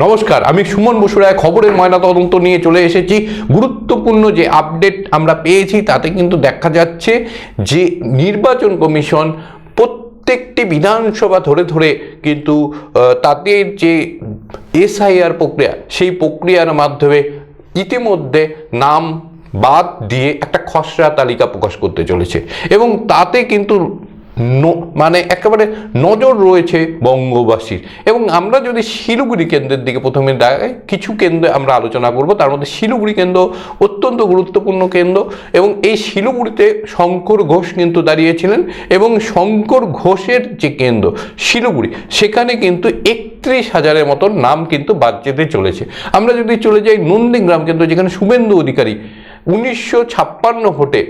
নমস্কার, আমি সুমন বসুরায় খবরের ময়নাতদন্ত নিয়ে চলে এসেছি। গুরুত্বপূর্ণ যে আপডেট আমরা পেয়েছি তাতে কিন্তু দেখা যাচ্ছে যে নির্বাচন কমিশন প্রত্যেকটি বিধানসভা ধরে ধরে কিন্তু তাদের যে এসআইআর প্রক্রিয়া, সেই প্রক্রিয়ার মাধ্যমে ইতিমধ্যে নাম বাদ দিয়ে একটা খসড়া তালিকা প্রকাশ করতে চলেছে এবং তাতে কিন্তু মানে একেবারে নজর রয়েছে বঙ্গবাসীর। এবং আমরা যদি শিলিগুড়ি কেন্দ্রের দিকে প্রথমে কিছু কেন্দ্রে আমরা আলোচনা করব, তার মধ্যে শিলিগুড়ি কেন্দ্র অত্যন্ত গুরুত্বপূর্ণ কেন্দ্র এবং এই শিলিগুড়িতে শঙ্কর ঘোষ কিন্তু দাঁড়িয়েছিলেন এবং শঙ্কর ঘোষের যে কেন্দ্র শিলিগুড়ি, সেখানে কিন্তু 31,000-এর মতন নাম কিন্তু বাদ যেতে চলেছে। আমরা যদি চলে যাই নন্দীগ্রাম কেন্দ্র, যেখানে শুভেন্দু অধিকারী 1956 ভোটে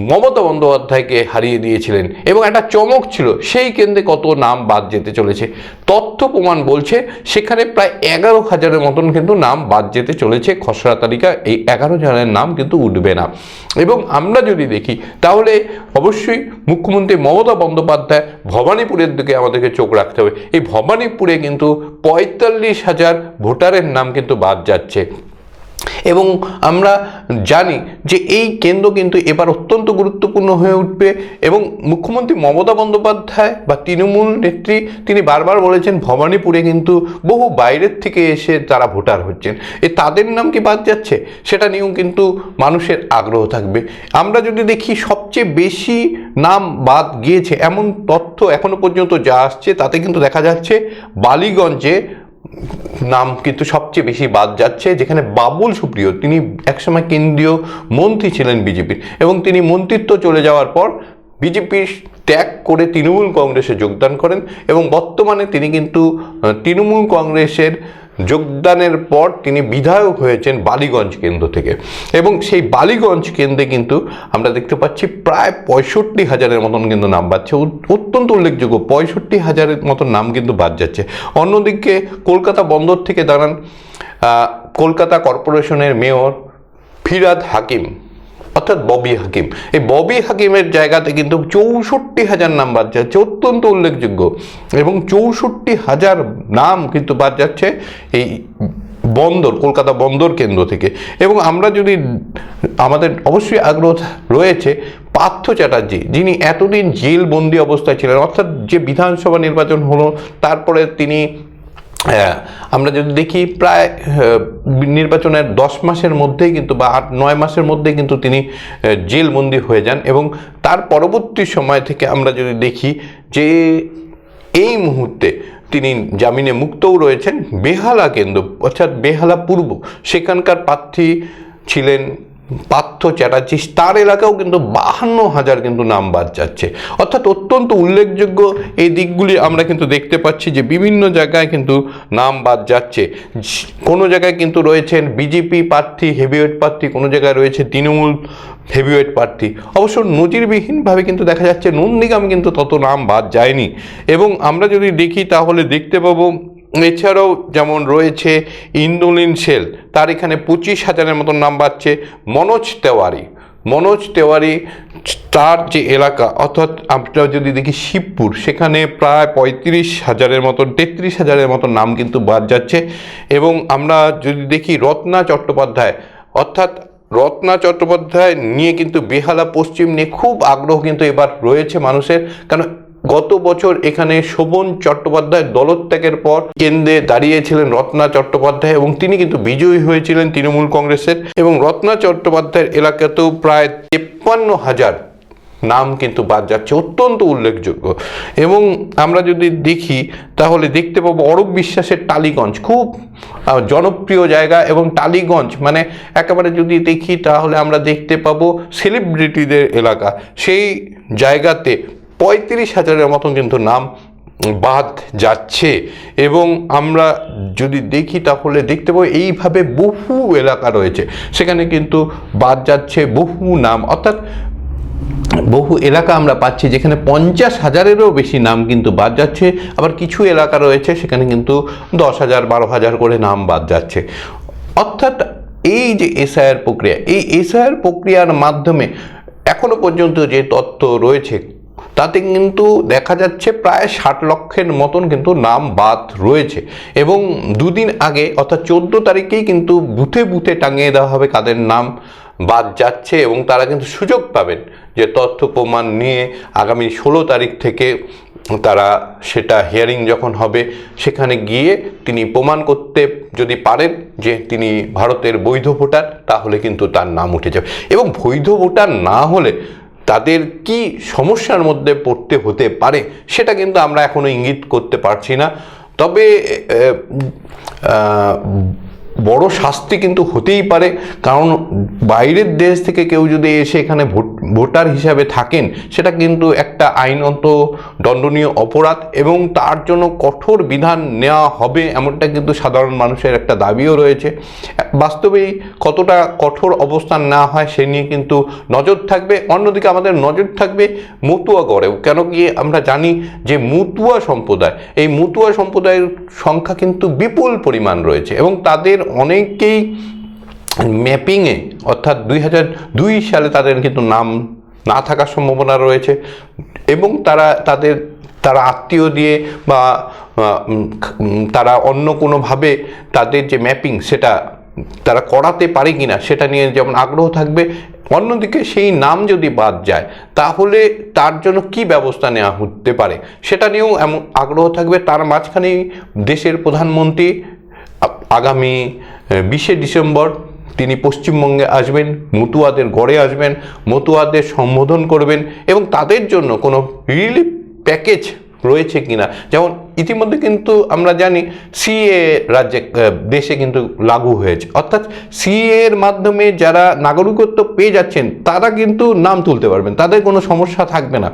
মমতা বন্দ্যোপাধ্যায়কে হারিয়ে দিয়েছিলেন এবং একটা চমক ছিল সেই কেন্দ্রে কত নাম বাদ যেতে চলেছে। তথ্য প্রমাণ বলছে সেখানে প্রায় 11,000-এর মতন কিন্তু নাম বাদ যেতে চলেছে খসড়া তালিকা। এই 11,000-এর নাম কিন্তু উঠবে না। এবং আমরা যদি দেখি তাহলে অবশ্যই মুখ্যমন্ত্রী মমতা বন্দ্যোপাধ্যায় ভবানীপুরের দিকে আমাদেরকে চোখ রাখতে হবে। এই ভবানীপুরে কিন্তু 45,000 ভোটারের নাম কিন্তু বাদ যাচ্ছে এবং আমরা জানি যে এই কেন্দ্র কিন্তু এবার অত্যন্ত গুরুত্বপূর্ণ হয়ে উঠবে। এবং মুখ্যমন্ত্রী মমতা বন্দ্যোপাধ্যায় বা তৃণমূল নেত্রী তিনি বারবার বলেছেন ভবানীপুরে কিন্তু বহু বাইরের থেকে এসে তারা ভোটার হচ্ছেন, তাদের নাম কি বাদ যাচ্ছে সেটা নিয়েও কিন্তু মানুষের আগ্রহ থাকবে। আমরা যদি দেখি সবচেয়ে বেশি নাম বাদ গিয়েছে এমন তথ্য এখনো পর্যন্ত যা আসছে তাতে কিন্তু দেখা যাচ্ছে বালিগঞ্জে নাম কিন্তু সবচেয়ে বেশি বাদ যাচ্ছে, যেখানে বাবুল সুপ্রিয় তিনি একসময় কেন্দ্রীয় মন্ত্রী ছিলেন বিজেপির এবং তিনি মন্ত্রিত্ব চলে যাওয়ার পর বিজেপি ত্যাগ করে তৃণমূল কংগ্রেসে যোগদান করেন এবং বর্তমানে তিনি কিন্তু তৃণমূল কংগ্রেসের যোগদানের পর তিনি বিধায়ক হয়েছেন বালিগঞ্জ কেন্দ্র থেকে। এবং সেই বালিগঞ্জ কেন্দ্রে কিন্তু আমরা দেখতে পাচ্ছি প্রায় 65,000-এর মতন কিন্তু নাম বাড়ছে। অত্যন্ত উল্লেখযোগ্য 65,000-এর মতন নাম কিন্তু বাদ যাচ্ছে। অন্যদিকে কলকাতা বন্দর থেকে দাঁড়ান কলকাতা কর্পোরেশনের মেয়র ফিরহাদ হাকিম অর্থাৎ ববি হাকিম, এই ববি হাকিমের জায়গাতে কিন্তু 64,000 নাম বাদ যাচ্ছে, অত্যন্ত উল্লেখযোগ্য। এবং 64,000 নাম কিন্তু বাদ যাচ্ছে এই বন্দর কলকাতা বন্দর কেন্দ্র থেকে। এবং আমরা যদি আমাদের অবশ্যই আগ্রহ রয়েছে পার্থ চ্যাটার্জি, যিনি এতদিন জেলবন্দি অবস্থায় ছিলেন, অর্থাৎ যে বিধানসভা নির্বাচন হলো তারপরে তিনি আমরা যদি দেখি প্রায় নির্বাচনের 10 মাসের মধ্যেই কিন্তু বা 8-9 মাসের মধ্যেই কিন্তু তিনি জেলবন্দি হয়ে যান। এবং তার পরবর্তী সময় থেকে আমরা যদি দেখি যে এই মুহূর্তে তিনি জামিনে মুক্তও রয়েছেন। বেহালা কেন্দ্র অর্থাৎ বেহালা পূর্ব, সেখানকার প্রার্থী ছিলেন পার্থ চ্যাটার্জি, তার এলাকাও কিন্তু 52,000 কিন্তু নাম বাদ যাচ্ছে। অর্থাৎ অত্যন্ত উল্লেখযোগ্য এই দিকগুলি আমরা কিন্তু দেখতে পাচ্ছি যে বিভিন্ন জায়গায় কিন্তু নাম বাদ যাচ্ছে। কোনো জায়গায় কিন্তু রয়েছেন বিজেপি প্রার্থী হেভিওয়েট প্রার্থী, কোনো জায়গায় রয়েছে তৃণমূল হেভিওয়েট প্রার্থী। অবশ্য নজিরবিহীনভাবে কিন্তু দেখা যাচ্ছে নন্দীগ্রামে কিন্তু তত নাম বাদ যায়নি। এবং আমরা যদি দেখি তাহলে দেখতে পাবো এছাড়াও যেমন রয়েছে ইন্দোলিন সেল, তার এখানে 25,000-এর মতন নাম বাড়ছে। মনোজ তেওয়ারি তার যে এলাকা অর্থাৎ আমরা যদি দেখি শিবপুর, সেখানে প্রায় 35,000-এর মতন 33,000-এর মতন নাম কিন্তু বাদ যাচ্ছে। এবং আমরা যদি দেখি রত্না চট্টোপাধ্যায় নিয়ে কিন্তু বেহালা পশ্চিম নিয়ে খুব আগ্রহ কিন্তু এবার রয়েছে মানুষের, কারণ গত বছর এখানে শোভন চট্টোপাধ্যায় দলত্যাগের পর কেন্দ্রে দাঁড়িয়েছিলেন রত্না চট্টোপাধ্যায় এবং তিনি কিন্তু বিজয়ী হয়েছিলেন তৃণমূল কংগ্রেসের। এবং রত্না চট্টোপাধ্যায়ের এলাকাতেও প্রায় 53,000 নাম কিন্তু বাদ যাচ্ছে, অত্যন্ত উল্লেখযোগ্য। এবং আমরা যদি দেখি তাহলে দেখতে পাবো অরূপ বিশ্বাসের টালিগঞ্জ খুব জনপ্রিয় জায়গা এবং টালিগঞ্জ মানে একেবারে যদি দেখি তাহলে আমরা দেখতে পাবো সেলিব্রিটিদের এলাকা, সেই জায়গাতে 35,000-এর মতন কিন্তু নাম বাদ যাচ্ছে। এবং আমরা যদি দেখি তাহলে দেখতে পাবো এইভাবে বহু এলাকা রয়েছে, সেখানে কিন্তু বাদ যাচ্ছে বহু নাম, অর্থাৎ বহু এলাকা আমরা পাচ্ছি যেখানে 50,000-এরও বেশি নাম কিন্তু বাদ যাচ্ছে। আবার কিছু এলাকা রয়েছে সেখানে কিন্তু 10,000 12,000 করে নাম বাদ যাচ্ছে। অর্থাৎ এই যে এসআইআর প্রক্রিয়া, এই এসআইআর প্রক্রিয়ার মাধ্যমে এখনো পর্যন্ত যে তথ্য রয়েছে তাতে কিন্তু দেখা যাচ্ছে প্রায় 60 লক্ষের মতন কিন্তু নাম বাদ রয়েছে। এবং দুদিন আগে অর্থাৎ 14 তারিখেই কিন্তু বুথে বুথে টাঙিয়ে দেওয়া হবে কাদের নাম বাদ যাচ্ছে, এবং তারা কিন্তু সুযোগ পাবেন যে তথ্য প্রমাণ নিয়ে আগামী 16 তারিখ থেকে তারা সেটা হিয়ারিং যখন হবে সেখানে গিয়ে তিনি প্রমাণ করতে যদি পারেন যে তিনি ভারতের বৈধ ভোটার, তাহলে কিন্তু তার নাম উঠে যাবে। এবং বৈধ ভোটার না হলে তাদের কি সমস্যার মধ্যে পড়তে হতে পারে সেটা কিন্তু আমরা এখনো ইঙ্গিত করতে পারছি না। তবে বড় শাস্তি কিন্তু হতেই পারে, কারণ বাইরের দেশ থেকে কেউ যদি এসে এখানে ভোটার হিসাবে থাকেন সেটা কিন্তু একটা আইনত দণ্ডনীয় অপরাধ, এবং তার জন্য কঠোর বিধান নেওয়া হবে এমনটা কিন্তু সাধারণ মানুষের একটা দাবিও রয়েছে। বাস্তবেই কতটা কঠোর অবস্থান নেওয়া হয় সে নিয়ে কিন্তু নজর থাকবে। অন্যদিকে আমাদের নজর থাকবে মতুয়াগড়েও, কেন কি আমরা জানি যে মতুয়া সম্প্রদায়, এই মতুয়া সম্প্রদায়ের সংখ্যা কিন্তু বিপুল পরিমাণ রয়েছে, এবং তাদের অনেকেই ম্যাপিংয়ে অর্থাৎ 2002 সালে তাদের কিন্তু নাম না থাকার সম্ভাবনা রয়েছে, এবং তারা আত্মীয় দিয়ে বা তারা অন্য কোনোভাবে তাদের যে ম্যাপিং সেটা তারা করাতে পারে কিনা সেটা নিয়ে যেমন আগ্রহ থাকবে। অন্যদিকে সেই নাম যদি বাদ যায় তাহলে তার জন্য কি ব্যবস্থা নেওয়া হতে পারে সেটা নিয়েও এমন আগ্রহ থাকবে। তার মাঝখানেই দেশের প্রধানমন্ত্রী আগামী 20 ডিসেম্বর তিনি পশ্চিমবঙ্গে আসবেন, মতুয়াদের গড়ে আসবেন, মতুয়াদের সম্বোধন করবেন, এবং তাদের জন্য কোনো রিলিফ প্যাকেজ রয়েছে কিনা। যেমন ইতিমধ্যে কিন্তু আমরা জানি সিএ দেশে কিন্তু লাগু হয়েছে, অর্থাৎ সিএ এর মাধ্যমে যারা নাগরিকত্ব পেয়ে যাচ্ছেন তারা কিন্তু নাম তুলতে পারবেন, তাদের কোনো সমস্যা থাকবে না।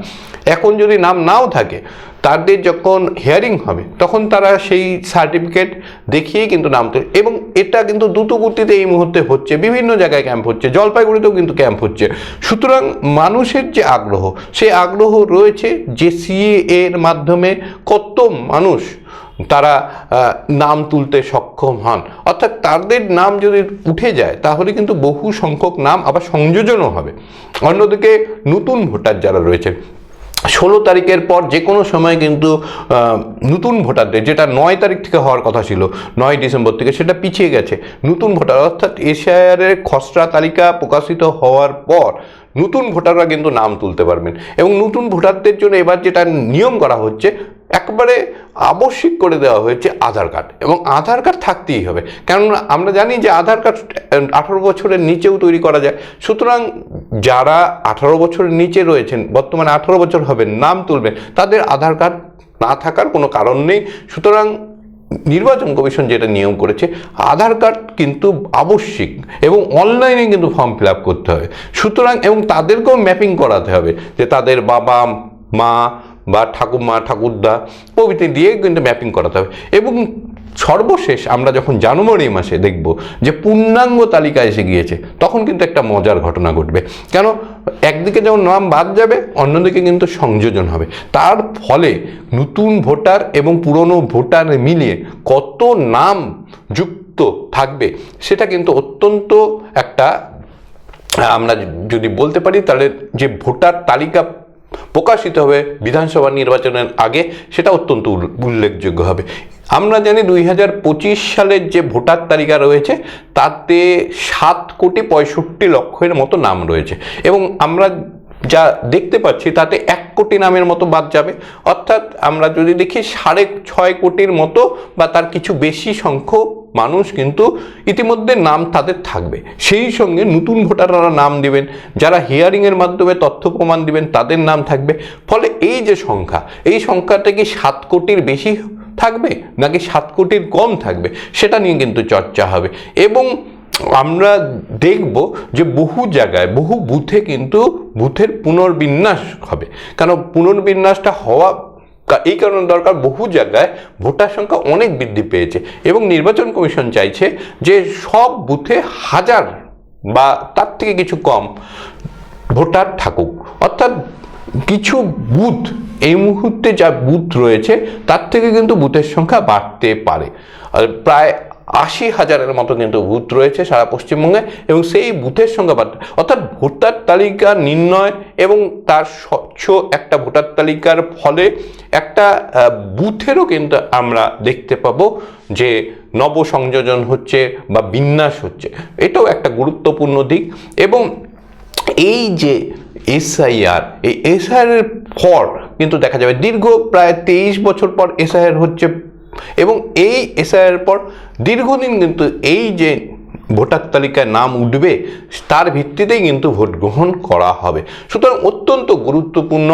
এখন যদি নাম নাও থাকে, তাদের যখন হিয়ারিং হবে তখন তারা সেই সার্টিফিকেট দেখিয়েই কিন্তু নাম তোলে, এবং এটা কিন্তু দ্রুত গতিতে এই মুহূর্তে হচ্ছে, বিভিন্ন জায়গায় ক্যাম্প হচ্ছে, জলপাইগুড়িতেও কিন্তু ক্যাম্প হচ্ছে। সুতরাং মানুষের যে আগ্রহ, সেই আগ্রহ রয়েছে যে সিএ এর মাধ্যমে কত মানুষ তারা নাম তুলতে সক্ষম হন, অর্থাৎ তাদের নাম যদি উঠে যায় তাহলে কিন্তু বহু সংখ্যক নাম আবার সংযোজনও হবে। অন্যদিকে নতুন ভোটার যারা রয়েছে, 16 তারিখের পর যে কোনো সময় কিন্তু নতুন ভোটারদের, যেটা 9 তারিখ থেকে হওয়ার কথা ছিল 9 ডিসেম্বর থেকে, সেটা পিছিয়ে গেছে। নতুন ভোটার অর্থাৎ এসআইআরের খসড়া তালিকা প্রকাশিত হওয়ার পর নতুন ভোটাররা কিন্তু নাম তুলতে পারবেন, এবং নতুন ভোটারদের জন্য এবার যেটা নিয়ম করা হচ্ছে একবারে আবশ্যিক করে দেওয়া হয়েছে আধার কার্ড, এবং আধার কার্ড থাকতেই হবে। কেননা আমরা জানি যে আধার কার্ড 18 বছরের নিচেও তৈরি করা যায়। সুতরাং যারা 18 বছরের নিচে রয়েছেন, বর্তমানে 18 বছর হবেন, নাম তুলবেন, তাদের আধার কার্ড না থাকার কোনো কারণ নেই। সুতরাং নির্বাচন কমিশন যেটা নিয়ম করেছে, আধার কার্ড কিন্তু আবশ্যিক, এবং অনলাইনে কিন্তু ফর্ম ফিল আপ করতে হবে। সুতরাং এবং তাদেরকেও ম্যাপিং করাতে হবে যে তাদের বাবা মা বা ঠাকুমা ঠাকুরদা প্রভৃতি দিয়ে কিন্তু ম্যাপিং করাতে হবে। এবং সর্বশেষ আমরা যখন জানুয়ারি মাসে দেখব যে পূর্ণাঙ্গ তালিকা এসে গিয়েছে, তখন কিন্তু একটা মজার ঘটনা ঘটবে। কেন, একদিকে যেমন নাম বাদ যাবে, অন্যদিকে কিন্তু সংযোজন হবে। তার ফলে নতুন ভোটার এবং পুরনো ভোটার মিলিয়ে কত নাম যুক্ত থাকবে সেটা কিন্তু অত্যন্ত একটা, আমরা যদি বলতে পারি তাহলে যে ভোটার তালিকা প্রকাশিত হবে বিধানসভা নির্বাচনের আগে, সেটা অত্যন্ত উল্লেখযোগ্য হবে। আমরা জানি 2025 সালের যে ভোটার তালিকা রয়েছে তাতে 7,65,00,000 মতো নাম রয়েছে, এবং আমরা যা দেখতে পাচ্ছি তাতে 1 কোটি নামের মতো বাদ যাবে। অর্থাৎ আমরা যদি দেখি 6.5 কোটির মতো বা তার কিছু বেশি সংখ্যক মানুষ কিন্তু ইতিমধ্যে নাম তাদের থাকবে। সেই সঙ্গে নতুন ভোটাররা নাম দিবেন, যারা হিয়ারিংয়ের মাধ্যমে তথ্য প্রমাণ দিবেন তাদের নাম থাকবে। ফলে এই যে সংখ্যা, এই সংখ্যাটা কি 7 কোটির বেশি থাকবে নাকি 7 কোটির কম থাকবে সেটা নিয়ে কিন্তু চর্চা হবে। এবং আমরা দেখব যে বহু জায়গায় বহু বুথে কিন্তু বুথের পুনর্বিন্যাস হবে। কারণ পুনর্বিন্যাসটা হওয়া এই কারণে দরকার, বহু জায়গায় ভোটার সংখ্যা অনেক বৃদ্ধি পেয়েছে, এবং নির্বাচন কমিশন চাইছে যে সব বুথে 1000 বা তার থেকে কিছু কম ভোটার থাকুক। অর্থাৎ কিছু বুথ, এই মুহূর্তে যা বুথ রয়েছে তার থেকে কিন্তু বুথের সংখ্যা বাড়তে পারে। প্রায় 80,000-এর মতো কিন্তু বুথ রয়েছে সারা পশ্চিমবঙ্গে, এবং সেই বুথের সংখ্যা অর্থাৎ ভোটার তালিকা নির্ণয় এবং তার স্বচ্ছ একটা ভোটার তালিকার ফলে একটা বুথেরও কিন্তু আমরা দেখতে পাবো যে নবসংযোজন হচ্ছে বা বিন্যাস হচ্ছে। এটাও একটা গুরুত্বপূর্ণ দিক। এবং এই যে এসআইআর, এই এসআইআর পর কিন্তু দেখা যাবে দীর্ঘ প্রায় 23 বছর পর এসআইআর হচ্ছে, এবং এই এসআইআর পর দীর্ঘদিন কিন্তু এই যে ভোটার তালিকায় নাম উঠবে তার ভিত্তিতেই কিন্তু ভোট গ্রহণ করা হবে। সুতরাং অত্যন্ত গুরুত্বপূর্ণ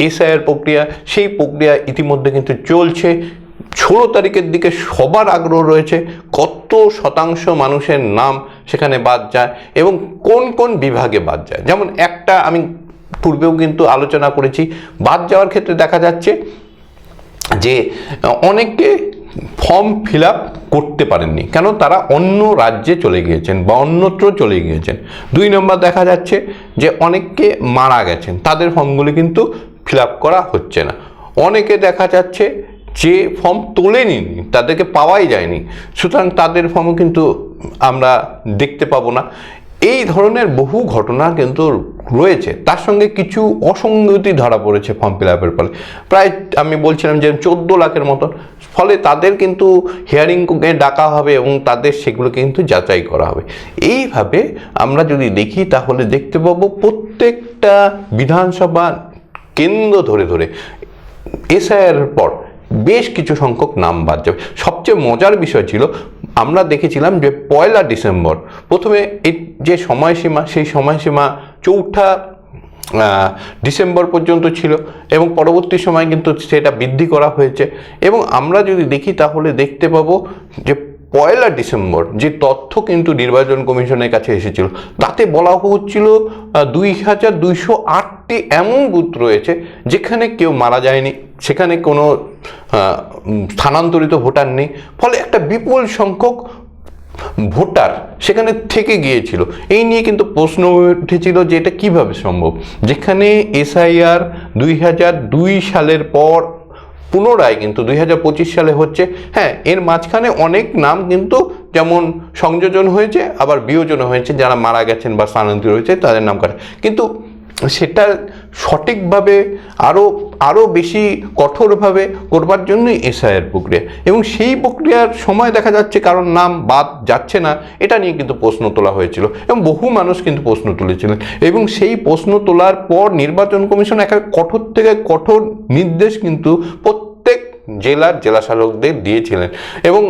এসআইআর প্রক্রিয়া, সেই প্রক্রিয়া ইতিমধ্যে কিন্তু চলছে। 16 তারিখের দিকে সবার আগ্রহ রয়েছে কত শতাংশ মানুষের নাম সেখানে বাদ যায় এবং কোন কোন বিভাগে বাদ যায়। যেমন একটা আমি পূর্বেও কিন্তু আলোচনা করেছি, বাদ যাওয়ার ক্ষেত্রে দেখা যাচ্ছে যে অনেকে ফর্ম ফিল আপ করতে পারেননি, কেন তারা অন্য রাজ্যে চলে গিয়েছেন বা অন্যত্র চলে গিয়েছেন। 2 নম্বর দেখা যাচ্ছে যে অনেকে মারা গেছেন, তাদের ফর্মগুলি কিন্তু ফিল আপ করা হচ্ছে না। অনেকে দেখা যাচ্ছে যে ফর্ম তোলেনি, তাদেরকে পাওয়াই যায়নি, সুতরাং তাদের ফর্মও কিন্তু আমরা দেখতে পাবো না। এই ধরনের বহু ঘটনা কিন্তু রয়েছে। তার সঙ্গে কিছু অসঙ্গতি ধরা পড়েছে ফর্ম ফিল আপের ফলে, প্রায় আমি বলছিলাম যে 14 লাখের মতন। ফলে তাদের কিন্তু হিয়ারিংকে ডাকা হবে এবং তাদের সেগুলো কিন্তু যাচাই করা হবে। এইভাবে আমরা যদি দেখি তাহলে দেখতে পাবো প্রত্যেকটা বিধানসভা কেন্দ্র ধরে ধরে এসআইআর পর বেশ কিছু সংখ্যক নাম বাদ যাবে। সবচেয়ে মজার বিষয় ছিল, আমরা দেখেছিলাম যে 1 ডিসেম্বর প্রথমে এই যে সময়সীমা, সেই সময়সীমা 4 ডিসেম্বর পর্যন্ত ছিল এবং পরবর্তী সময় কিন্তু সেটা বৃদ্ধি করা হয়েছে। এবং আমরা যদি দেখি তাহলে দেখতে পাবো যে 1 ডিসেম্বর যে তথ্য কিন্তু নির্বাচন কমিশনের কাছে এসেছিল, তাতে বলা হচ্ছিল 2208টি এমন বুথ রয়েছে যেখানে কেউ মারা যায়নি, সেখানে কোনো স্থানান্তরিত ভোটার নেই। ফলে একটা বিপুল সংখ্যক ভোটার সেখানে থেকে গিয়েছিল। এই নিয়ে কিন্তু প্রশ্ন উঠেছিল যে এটা কিভাবে সম্ভব, যেখানে এসআইআর 2002 সালের পর পুনরায় কিন্তু 2025 সালে হচ্ছে। হ্যাঁ, এর মাঝখানে অনেক নাম কিন্তু যেমন সংযোজন হয়েছে, আবার বিয়োজনও হয়েছে, যারা মারা গেছেন বা স্থানান্তরিত হয়েছে তাদের নাম কাটা, কিন্তু সেটা সঠিকভাবে আরও বেশি কঠোরভাবে করবার জন্যই এসআইআর প্রক্রিয়া। এবং সেই প্রক্রিয়ার সময় দেখা যাচ্ছে কারণ নাম বাদ যাচ্ছে না, এটা নিয়ে কিন্তু প্রশ্ন তোলা হয়েছিল এবং বহু মানুষ কিন্তু প্রশ্ন তুলেছিলেন। এবং সেই প্রশ্ন তোলার পর নির্বাচন কমিশন একেবারে কঠোর থেকে কঠোর নির্দেশ কিন্তু প্রত্যেক জেলার জেলাশাসকদের দিয়েছিলেন এবং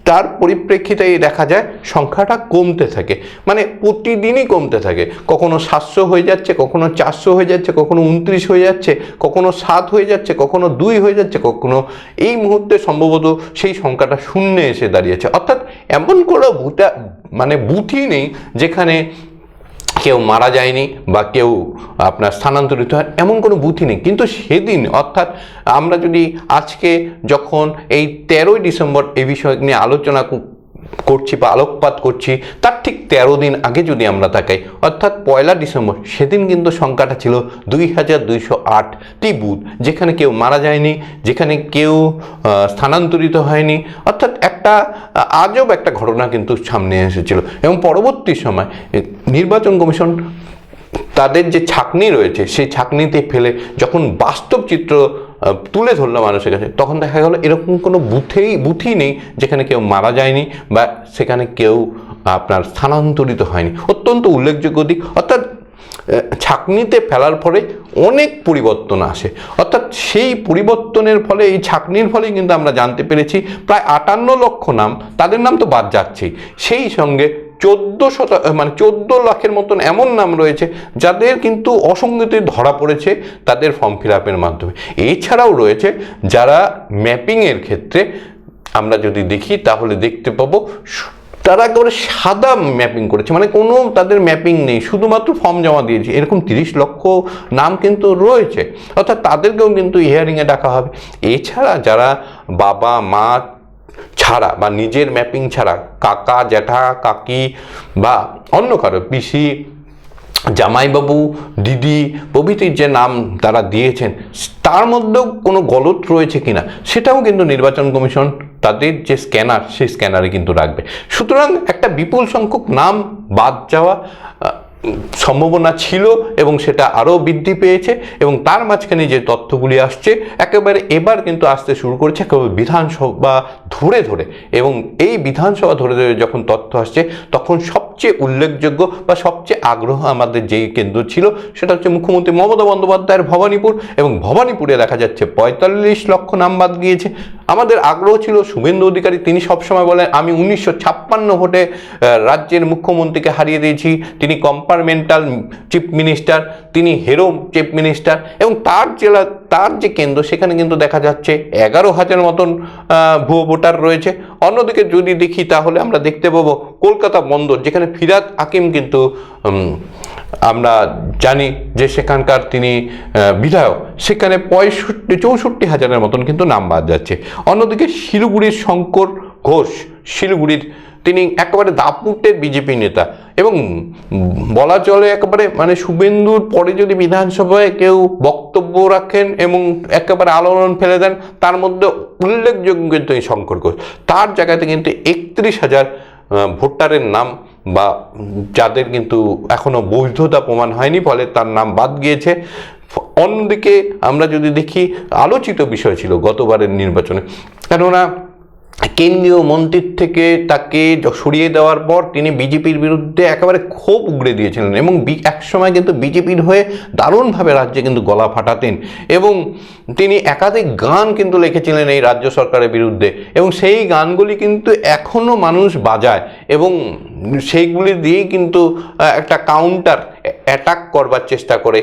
তার পরিপ্রেক্ষিতে দেখা যায় সংখ্যাটা কমতে থাকে, মানে প্রতিদিনই কমতে থাকে। কখনো 700 হয়ে যাচ্ছে, কখনো 400 হয়ে যাচ্ছে, কখনো 29 হয়ে যাচ্ছে, কখনো 7 হয়ে যাচ্ছে, কখনো 2 হয়ে যাচ্ছে, কখনো এই মুহূর্তে সম্ভবত সেই সংখ্যাটা শূন্যে এসে দাঁড়িয়েছে। অর্থাৎ এমন কোনো বুথই নেই যেখানে কেউ মারা যায়নি বা কেউ আপনার স্থানান্তরিত হয়, এমন কোনো বুথই নেই। কিন্তু সেদিন, অর্থাৎ আমরা যদি আজকে যখন এই 13 ডিসেম্বর এই বিষয় নিয়ে আলোচনা করছি বা আলোকপাত করছি, তার ঠিক 13 দিন আগে যদি আমরা তাকাই, অর্থাৎ 1 ডিসেম্বর, সেদিন কিন্তু সংখ্যাটা ছিল 2208টি বুথ, যেখানে কেউ মারা যায়নি, যেখানে কেউ স্থানান্তরিত হয়নি। অর্থাৎ একটা আজব একটা ঘটনা কিন্তু সামনে এসেছিল। এবং পরবর্তী সময় নির্বাচন কমিশন তাদের যে ছাঁকনি রয়েছে সেই ছাঁকনিতে ফেলে যখন বাস্তব চিত্র তুলে ধরলো মানুষের কাছে, তখন দেখা গেল এরকম কোনো বুথই নেই যেখানে কেউ মারা যায়নি বা সেখানে কেউ আপনার স্থানান্তরিত হয়নি। অত্যন্ত উল্লেখযোগ্য দিক। অর্থাৎ ছাঁকনিতে ফেলার ফলে অনেক পরিবর্তন আসে। অর্থাৎ সেই পরিবর্তনের ফলে, এই ছাঁকনির ফলেই কিন্তু আমরা জানতে পেরেছি প্রায় 58 লক্ষ নাম, তাদের নাম তো বাদ যাচ্ছেই, সেই সঙ্গে 14 লাখের মতন এমন নাম রয়েছে যাদের কিন্তু অসঙ্গতি ধরা পড়েছে তাদের ফর্ম ফিল আপের মাধ্যমে। এছাড়াও রয়েছে যারা ম্যাপিংয়ের ক্ষেত্রে আমরা যদি দেখি তাহলে দেখতে পাবো তারা একেবারে সাদা ম্যাপিং করেছে, মানে কোনো তাদের ম্যাপিং নেই, শুধুমাত্র ফর্ম জমা দিয়েছে, এরকম 30 লক্ষ নাম কিন্তু রয়েছে। অর্থাৎ তাদেরকেও কিন্তু হিয়ারিংয়ে ডাকা হবে। এছাড়া যারা বাবা মা ছাড়া বা নিজের ম্যাপিং ছাড়া কাকা জ্যাঠা কাকি বা অন্য কারো পিসি জামাইবাবু দিদি প্রভৃতির যে নাম তারা দিয়েছেন তার মধ্যেও কোনো গলত রয়েছে কিনা সেটাও কিন্তু নির্বাচন কমিশন তাদের যে স্ক্যানার সেই স্ক্যানারে কিন্তু রাখবে। সুতরাং একটা বিপুল সংখ্যক নাম বাদ যাওয়া সম্ভাবনা ছিল এবং সেটা আরও বৃদ্ধি পেয়েছে, এবং তার মাঝখানে যে তথ্যগুলি আসছে একেবারে এবার কিন্তু আসতে শুরু করেছে একেবারে বিধানসভা ধরে ধরে, এবং এই বিধানসভা ধরে ধরে যখন তথ্য আসছে তখন সবচেয়ে উল্লেখযোগ্য বা সবচেয়ে আগ্রহ আমাদের যেই কেন্দ্র ছিল সেটা হচ্ছে মুখ্যমন্ত্রী মমতা বন্দ্যোপাধ্যায়ের ভবানীপুর, এবং ভবানীপুরে দেখা যাচ্ছে ৪৫ লক্ষ নাম বাদ গিয়েছে। আমাদের আগ্রহ ছিল শুভেন্দু অধিকারী, তিনি সবসময় বলেন আমি ১৯৫৬ ভোটে রাজ্যের মুখ্যমন্ত্রীকে হারিয়ে দিয়েছি, তিনি কম্পার্টমেন্টাল চিফ মিনিস্টার, তিনি হেরো চিফ মিনিস্টার, এবং তার যে কেন্দ্র সেখানে কিন্তু দেখা যাচ্ছে ১১,০০০ মতন ভুয়ো ভোটার রয়েছে। অন্যদিকে যদি দেখি তাহলে আমরা দেখতে পাবো কলকাতা বন্দর, যেখানে ফিরহাদ হাকিম কিন্তু আমরা জানি যে সেখানকার তিনি বিধায়ক, সেখানে ৬৪,০০০ মতন কিন্তু নাম বাদ যাচ্ছে। অন্যদিকে শিলিগুড়ির শঙ্কর ঘোষ, শিলিগুড়ির তিনি একেবারে দাপুটের বিজেপি নেতা, এবং বলা চলে একেবারে মানে শুভেন্দুর পরে যদি বিধানসভায় কেউ বক্তব্য রাখেন এবং একেবারে আলোড়ন ফেলে দেন তার মধ্যে উল্লেখযোগ্য কিন্তু এই শঙ্কর ঘোষ। তার জায়গাতে কিন্তু ৩১,০০০ ভোটারের নাম বা যাদের কিন্তু এখনো বৈধতা প্রমাণ হয়নি, ফলে তার নাম বাদ গিয়েছে। অন্যদিকে আমরা যদি দেখি আলোচিত বিষয় ছিল গতবারের নির্বাচনে, কেননা কেন্দ্রীয় মন্ত্রীর থেকে তাকে সরিয়ে দেওয়ার পর তিনি বিজেপির বিরুদ্ধে একেবারে ক্ষোভ উগড়ে দিয়েছিলেন, এবং একসময় কিন্তু বিজেপির হয়ে দারুণভাবে রাজ্যে কিন্তু গলা ফাটাতেন, এবং তিনি একাধিক গান কিন্তু লিখেছিলেন এই রাজ্য সরকারের বিরুদ্ধে, এবং সেই গানগুলি কিন্তু এখনও মানুষ বাজায়, এবং সেইগুলি দিয়েই কিন্তু একটা কাউন্টার অ্যাটাক করবার চেষ্টা করে।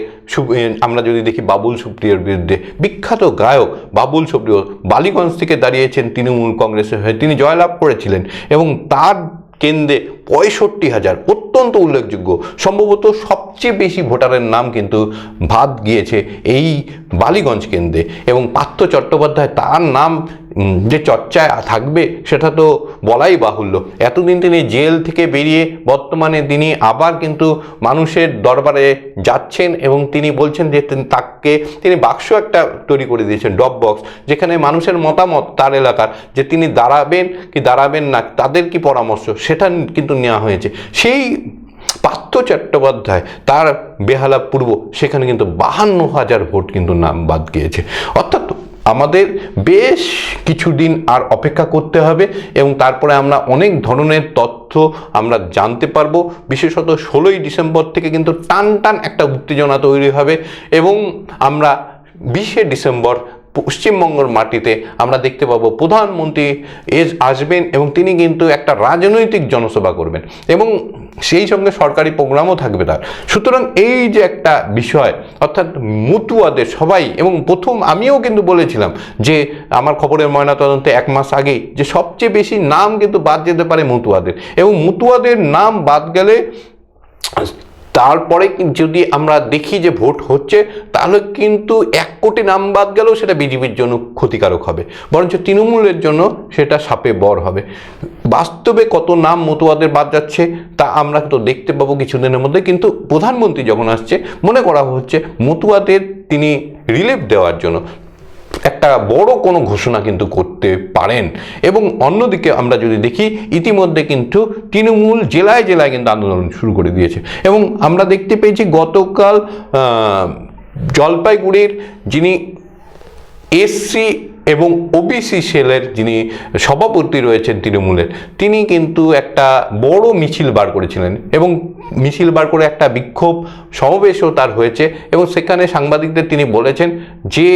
আমরা যদি দেখি বাবুল সুপ্রিয়র বিরুদ্ধে, বিখ্যাত গায়ক বাবুল সুপ্রিয় বালিগঞ্জ থেকে দাঁড়িয়েছেন তৃণমূল কংগ্রেসের হয়ে, তিনি জয়লাভ করেছিলেন, এবং তার কেন্দ্রে ৬৫,০০০ অত্যন্ত উল্লেখযোগ্য, সম্ভবত সবচেয়ে বেশি ভোটারের নাম কিন্তু বাদ গিয়েছে এই বালিগঞ্জ কেন্দ্রে, এবং পার্থ চট্টোপাধ্যায় তার নাম যে চর্চায় থাকবে সেটা তো বলাই বাহুল্য। এতদিন তিনি জেল থেকে বেরিয়ে বর্তমানে তিনি আবার কিন্তু মানুষের দরবারে যাচ্ছেন, এবং তিনি বলছেন যে তিনি বাক্স একটা তৈরি করে দিয়েছেন, ড্রপ বক্স, যেখানে মানুষের মতামত তার এলাকার যে তিনি দাঁড়াবেন কি দাঁড়াবেন না, তাদের কি পরামর্শ সেটা কিন্তু নেওয়া হয়েছে। সেই পার্থ চট্টোপাধ্যায় তার বেহালা পূর্ব সেখানে কিন্তু ৫২,০০০ ভোট কিন্তু নাম বাদ গিয়েছে। অর্থাৎ আমাদের বেশ কিছুদিন আর অপেক্ষা করতে হবে, এবং তারপরে আমরা অনেক ধরনের তথ্য আমরা জানতে পারবো। বিশেষত ১৬ই ডিসেম্বর থেকে কিন্তু টান টান একটা উত্তেজনা তৈরি হবে, এবং আমরা ২০শে ডিসেম্বর পশ্চিমবঙ্গের মাটিতে আমরা দেখতে পাবো প্রধানমন্ত্রী আসবেন, এবং তিনি কিন্তু একটা রাজনৈতিক জনসভা করবেন, এবং সেই সঙ্গে সরকারি প্রোগ্রামও থাকবে তার। সুতরাং এই যে একটা বিষয়, অর্থাৎ মতুয়াদের সবাই, এবং প্রথম আমিও কিন্তু বলেছিলাম যে আমার খবরের ময়নাতদন্তে ১ মাস আগেই যে সবচেয়ে বেশি নাম কিন্তু বাদ যেতে পারে মতুয়াদের, এবং মতুয়াদের নাম বাদ গেলে তারপরে যদি আমরা দেখি যে ভোট হচ্ছে, তাহলে কিন্তু ১ কোটি নাম বাদ গেলেও সেটা বিজেপির জন্য ক্ষতিকারক হবে, বরঞ্চ তৃণমূলের জন্য সেটা সাপে বর হবে। বাস্তবে কত নাম মতুয়াদের বাদ যাচ্ছে তা আমরা তো দেখতে পাবো কিছুদিনের মধ্যে, কিন্তু প্রধানমন্ত্রী যখন আসছে মনে করা হচ্ছে মতুয়াদের তিনি রিলিফ দেওয়ার জন্য একটা বড় কোনো ঘোষণা কিন্তু করতে পারেন। এবং অন্যদিকে আমরা যদি দেখি ইতিমধ্যে কিন্তু তৃণমূল জেলায় জেলায় কিন্তু আন্দোলন শুরু করে দিয়েছে, এবং আমরা দেখতে পেয়েছি গতকাল জলপাইগুড়ির যিনি এসসি এবং ওবিসি সেলের যিনি সভাপতি রয়েছেন তৃণমূলের, তিনি কিন্তু একটা বড় মিছিল বার করেছিলেন, এবং মিছিল বার করে একটা বিক্ষোভ সমাবেশও তার হয়েছে, এবং সেখানে সাংবাদিকদের তিনি বলেছেন যে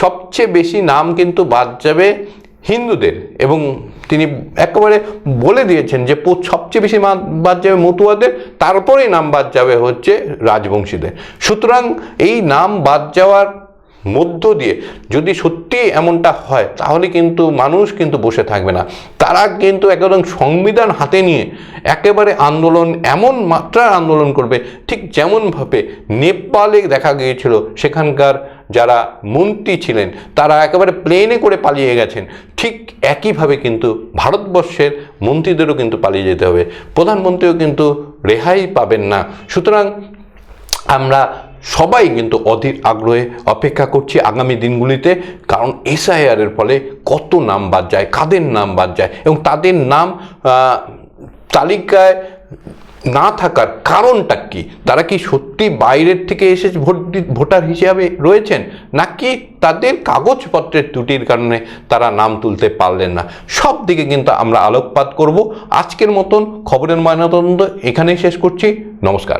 সবচেয়ে বেশি নাম কিন্তু বাদ যাবে হিন্দুদের, এবং তিনি একেবারে বলে দিয়েছেন যে সবচেয়ে বেশি বাদ যাবে মতুয়াদের, তারপরেই নাম বাদ যাবে হচ্ছে রাজবংশীদের। সুতরাং এই নাম বাদ যাওয়ার মধ্য দিয়ে যদি সত্যি এমনটা হয় তাহলে কিন্তু মানুষ কিন্তু বসে থাকবে না, তারা কিন্তু একদম সংবিধান হাতে নিয়ে একেবারে আন্দোলন, এমন মাত্রার আন্দোলন করবে, ঠিক যেমনভাবে নেপালে দেখা গিয়েছিল সেখানকার যারা মন্ত্রী ছিলেন তারা একেবারে প্লেনে করে পালিয়ে গেছেন, ঠিক একইভাবে কিন্তু ভারতবর্ষের মন্ত্রীদেরও কিন্তু পালিয়ে যেতে হবে, প্রধানমন্ত্রীও কিন্তু রেহাই পাবেন না। সুতরাং আমরা সবাই কিন্তু অধীর আগ্রহে অপেক্ষা করছি আগামী দিনগুলিতে, কারণ এসআইআরের ফলে কত নাম বাদ যায়, কাদের নাম বাদ যায় এবং তাদের নাম তালিকায় না থাকার কারণটা কি? তারা কি সত্যি বাইরের থেকে এসে ভোটার হিসাবে রয়েছেন, নাকি তাদের কাগজপত্রের ত্রুটির কারণে তারা নাম তুলতে পারলেন না? সব দিকে কিন্তু আমরা আলোকপাত করব। আজকের মতন খবরের ময়নাতদন্ত এখানেই শেষ করছি। নমস্কার।